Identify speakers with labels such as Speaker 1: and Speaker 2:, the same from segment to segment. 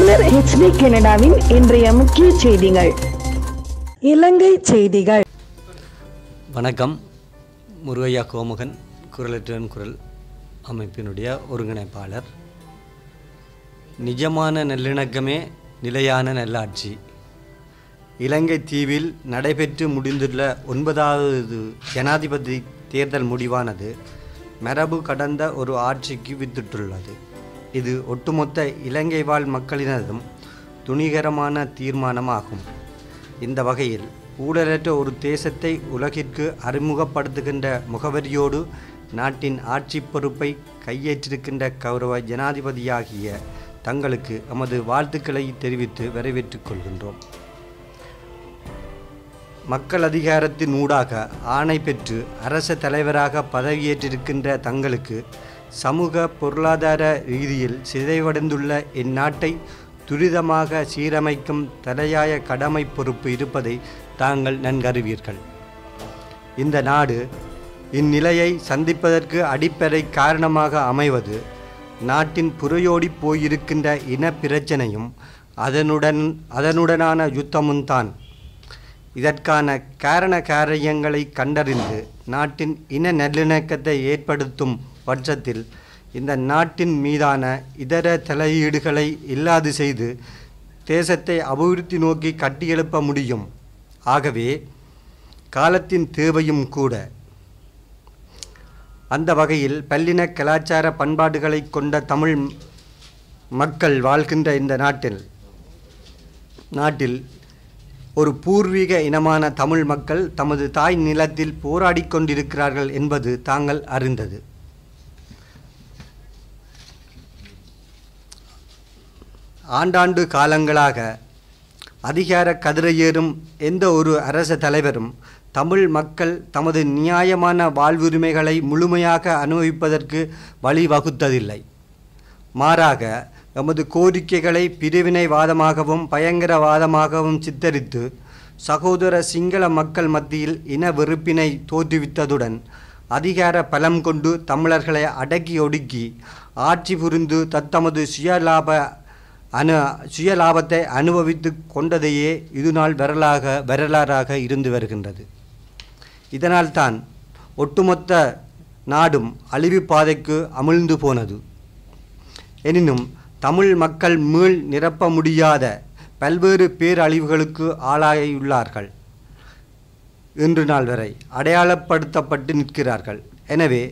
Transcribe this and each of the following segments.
Speaker 1: மலர் HD கனடாவின் இன்றைய முக்கிய செய்திகள். இலங்கை செய்திகள்.
Speaker 2: வணக்கம். முருகையா கோமுகன், குரலற்றவன் குரல் அமைப்பினுடைய ஒருங்கிணைப்பாளர். நிஜமான நல்லிணக்கமே நிலையான நல்லாட்சி. இலங்கை தீவில் நடைபெற்று முடிந்துள்ள 9வது ஜனாதிபதி தேர்தல் முடிவானது மரபு கடந்த ஒரு ஆட்சிக்கு வித்திட்டுள்ளது. இது ஒட்டுமொத்த இலங்கை வாழ் மக்களினதும் துணிகரமான தீர்மானமாகும். இந்த வகையில் ஊழலற்ற ஒரு தேசத்தை உலகிற்கு அறிமுகப்படுத்துகின்ற முகவரியோடு நாட்டின் ஆட்சி பொறுப்பை கையேற்றிருக்கின்ற கௌரவ ஜனாதிபதியாகிய தங்களுக்கு எமது வாழ்த்துக்களை தெரிவித்து வரவேற்றுக் கொள்கின்றோம். மக்கள் அதிகாரத்தின் ஊடாக ஆணை பெற்று அரச தலைவராக பதவியேற்றிருக்கின்ற தங்களுக்கு சமூக பொருளாதார ரீதியில் சிதைவடைந்துள்ள இந்நாட்டை துரிதமாக சீரமைக்கும் தலையாய கடமை பொறுப்பு இருப்பதை தாங்கள் நன்கறிவீர்கள். இந்த நாடு இந்நிலையை சந்திப்பதற்கு அடிப்படை காரணமாக அமைவது நாட்டின் புறையோடி போயிருக்கின்ற இன பிரச்சனையும் அதனுடனான யுத்தமும் தான். இதற்கான காரண காரியங்களை கண்டறிந்து நாட்டின் இன நல்லிணக்கத்தை ஏற்படுத்தும் பட்சத்தில் இந்த நாட்டின் மீதான இதர தலையீடுகளை இல்லாது செய்து தேசத்தை அபிவிருத்தி நோக்கி கட்டியெழுப்ப முடியும். ஆகவே காலத்தின் தேவையும் கூட. அந்த வகையில் பல்லின கலாச்சார பண்பாடுகளை கொண்ட தமிழ் மக்கள் வாழ்கின்ற இந்த நாட்டில் ஒரு பூர்வீக இனமான தமிழ் மக்கள் தமது தாய் நிலத்தில் போராடி கொண்டிருக்கிறார்கள் என்பது தாங்கள் அறிந்தது. ஆண்டாண்டு காலங்களாக அதிகார கதிரையேறும் எந்த ஒரு அரச தலைவரும் தமிழ் மக்கள் தமது நியாயமான வாழ்வுரிமைகளை முழுமையாக அனுபவிப்பதற்கு வழிவகுத்ததில்லை. மாறாக எமது கோரிக்கைகளை பிரிவினைவாதமாகவும் பயங்கரவாதமாகவும் சித்தரித்து சகோதர சிங்கள மக்கள் மத்தியில் இன வெறுப்பினை தோற்றுவித்ததுடன் அதிகார பலம் கொண்டு தமிழர்களை அடக்கி ஒடுக்கி ஆட்சி புரிந்து தத்தமது சுயலாபத்தை அனுபவித்து கொண்டதையே இதுநாள் வரலாறாக இருந்து வருகின்றது. இதனால்தான் ஒட்டுமொத்த நாடும் அழிவு பாதைக்கு அமிழ்ந்து போனது. எனினும் தமிழ் மக்கள் மீள் நிரப்ப முடியாத பல்வேறு பேரழிவுகளுக்கு ஆளாகியுள்ளார்கள். இன்று நாள் வரை அடையாளப்படுத்தப்பட்டு நிற்கிறார்கள். எனவே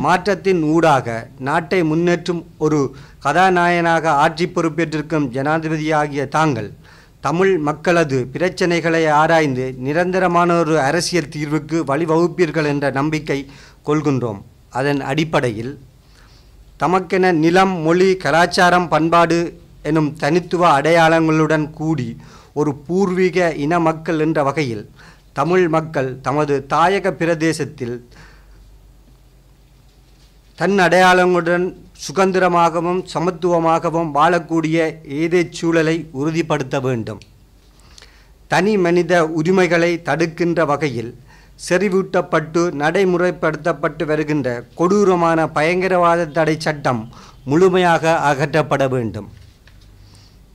Speaker 2: மாற்றத்தின் ஊடாக நாட்டை முன்னேற்றும் ஒரு கதாநாயகனாக ஆட்சி பொறுப்பேற்றிருக்கும் ஜனாதிபதியாகிய தாங்கள் தமிழ் மக்களது பிரச்சனைகளை ஆராய்ந்து நிரந்தரமான ஒரு அரசியல் தீர்வுக்கு வழிவகுப்பீர்கள் என்ற நம்பிக்கை கொள்கின்றோம். அதன் அடிப்படையில் தமக்கென நிலம், மொழி, கலாச்சாரம், பண்பாடு எனும் தனித்துவ அடையாளங்களுடன் கூடி ஒரு பூர்வீக இன மக்கள் என்ற வகையில் தமிழ் மக்கள் தமது தாயக பிரதேசத்தில் தன் அடையாளங்களுடன் சுதந்திரமாகவும் சமத்துவமாகவும் வாழக்கூடிய ஏதேச் சூழலை உறுதிப்படுத்த வேண்டும். தனி மனித உரிமைகளை தடுக்கின்ற வகையில் செறிவூட்டப்பட்டு நடைமுறைப்படுத்தப்பட்டு வருகின்ற கொடூரமான பயங்கரவாத தடை சட்டம் முழுமையாக அகற்றப்பட வேண்டும்.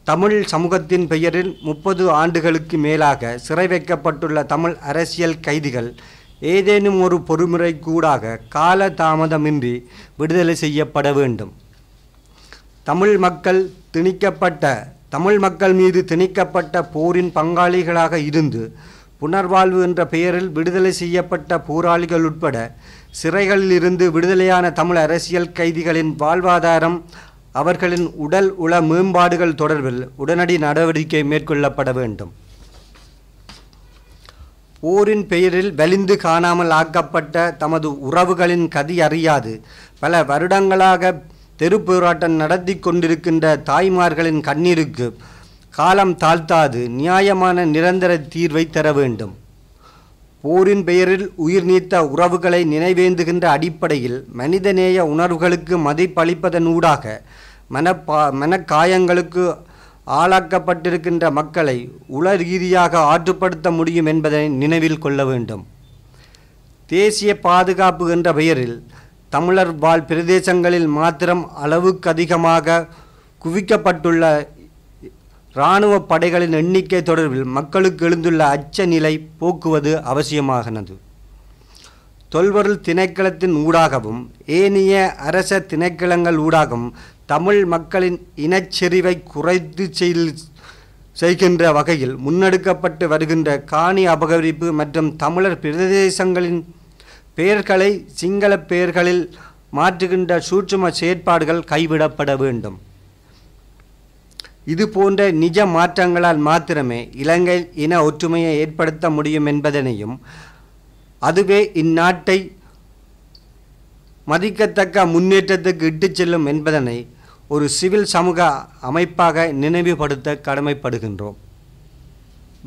Speaker 2: தமிழ் சமூகத்தின் பெயரில் 30 ஆண்டுகளுக்கு மேலாக சிறை வைக்கப்பட்டுள்ள தமிழ் அரசியல் கைதிகள் ஏதேனும் ஒரு பொறுமுறை கூடாக கால தாமதமின்றி விடுதலை செய்யப்பட வேண்டும். தமிழ் மக்கள் மீது திணிக்கப்பட்ட போரின் பங்காளிகளாக இருந்து புனர்வாழ்வு என்ற பெயரில் விடுதலை செய்யப்பட்ட போராளிகள் உட்பட சிறைகளில் இருந்து விடுதலையான தமிழ் அரசியல் கைதிகளின் வாழ்வாதாரம், அவர்களின் உடல் உள மேம்பாடுகள் தொடர்பில் உடனடி நடவடிக்கை மேற்கொள்ளப்பட வேண்டும். போரின் பெயரில் வலிந்து காணாமல் ஆக்கப்பட்ட தமது உறவுகளின் கதி அறியாது பல வருடங்களாக தெரு போராட்டம் நடத்தி கொண்டிருக்கின்ற தாய்மார்களின் கண்ணீருக்கு காலம் தாழ்த்தாது நியாயமான நிரந்தர தீர்வை தர வேண்டும். போரின் பெயரில் உயிர் நீத்த உறவுகளை நினைவேந்துகின்ற அடிப்படையில் மனிதநேய உணர்வுகளுக்கு மதிப்பளிப்பதன் ஊடாக மனக்காயங்களுக்கு ஆளாக்கப்பட்டிருக்கின்ற மக்களை உள ரீதியாக ஆற்றுப்படுத்த முடியும் என்பதை நினைவில் கொள்ள வேண்டும். தேசிய பாதுகாப்பு என்ற பெயரில் தமிழர் வாழ் பிரதேசங்களில் மாத்திரம் அளவுக்கு அதிகமாக குவிக்கப்பட்டுள்ள இராணுவ படைகளின் எண்ணிக்கை தொடர்பில் மக்களுக்கு எழுந்துள்ள அச்ச நிலை போக்குவது அவசியமாகிறது. தொல்பொருள் திணைக்களத்தின் ஊடாகவும் ஏனைய அரச திணைக்களங்கள் ஊடாகவும் தமிழ் மக்களின் இனச்செறிவை குறைத்து செய்கின்ற வகையில் முன்னெடுக்கப்பட்டு வருகின்ற காணி அபகரிப்பு மற்றும் தமிழர் பிரதேசங்களின் பெயர்களை சிங்கள பெயர்களில் மாற்றுகின்ற சூட்சும செயற்பாடுகள் கைவிடப்பட வேண்டும். இது போன்ற நிஜ மாற்றங்களால் மாத்திரமே இலங்கை இன ஒற்றுமையை ஏற்படுத்த முடியும் என்பதனையும் அதுவே இந்நாட்டை மதிக்கத்தக்க முன்னேற்றத்துக்கு இட்டுச் செல்லும் என்பதனை ஒரு சிவில் சமூக அமைப்பாக நினைவுபடுத்த கடமைப்படுகின்றோம்.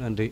Speaker 2: நன்றி.